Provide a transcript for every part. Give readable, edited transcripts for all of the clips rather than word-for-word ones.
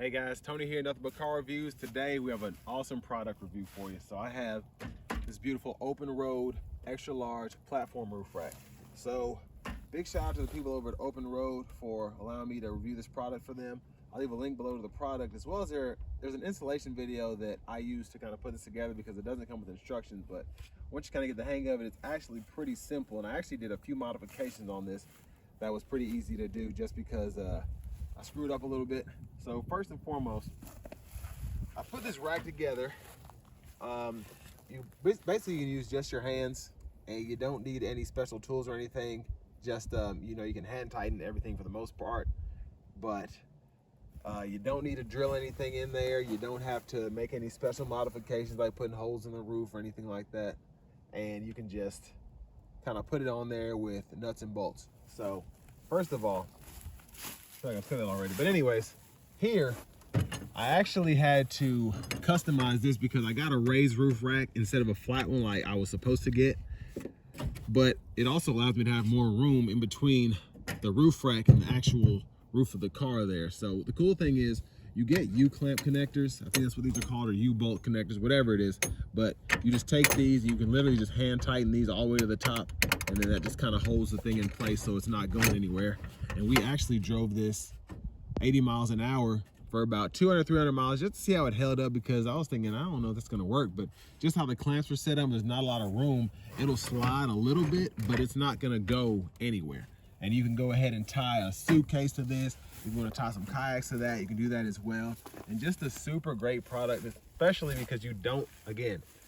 Hey guys, Tony here, Nothing But Car Reviews. Today we have an awesome product review for you. So I have this beautiful Openroad extra large platform roof rack. So big shout out to the people over at Openroad for allowing me to review this product for them. I'll leave a link below to the product, as well as there's an installation video that I use to kind of put this together because it doesn't come with instructions, but once you kind of get the hang of it, it's actually pretty simple. And I actually did a few modifications on this that was pretty easy to do just because I screwed up a little bit. So first and foremost, I put this rack together. You basically can use just your hands, and you don't need any special tools or anything. Just you know, you can hand tighten everything for the most part, but you don't need to drill anything in there. You don't have to make any special modifications like putting holes in the roof or anything like that. And you can just kind of put it on there with nuts and bolts. So first of all, I feel like I've said that already, but anyways, here I actually had to customize this because I got a raised roof rack instead of a flat one like I was supposed to get. But it also allows me to have more room in between the roof rack and the actual roof of the car there. So the cool thing is you get U-clamp connectors. I think that's what these are called, or U-bolt connectors, whatever it is. But you just take these, you can literally just hand tighten these all the way to the top, and then that just kind of holds the thing in place so it's not going anywhere. And we actually drove this 80 miles an hour for about 200, 300 miles just to see how it held up, because I was thinking, I don't know if that's gonna work, but just how the clamps were set up, there's not a lot of room. It'll slide a little bit, but it's not gonna go anywhere. And you can go ahead and tie a suitcase to this. If you want to tie some kayaks to that, you can do that as well. And just a super great product, especially because you do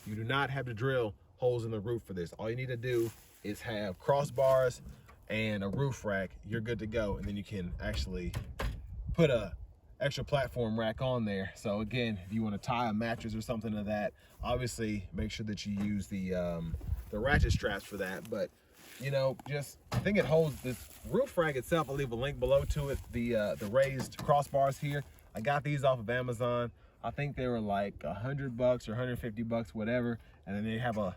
not have to drill holes in the roof for this. All you need to do is have crossbars and a roof rack. You're good to go. And then you can actually put a extra platform rack on there. So again, if you want to tie a mattress or something to that, obviously make sure that you use the ratchet straps for that. But you know, just I think it holds this roof rack itself. I'll leave a link below to it. The raised crossbars here, I got these off of Amazon. I think they were like $100 or $150, whatever. And then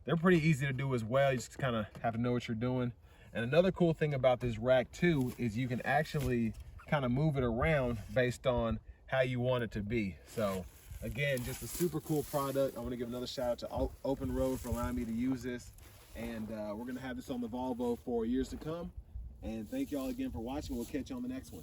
they're pretty easy to do as well. You just kind of have to know what you're doing. And another cool thing about this rack too is you can actually kind of move it around based on how you want it to be. So again, just a super cool product. I want to give another shout out to Openroad for allowing me to use this. And we're going to have this on the Volvo for years to come. And thank you all again for watching. We'll catch you on the next one.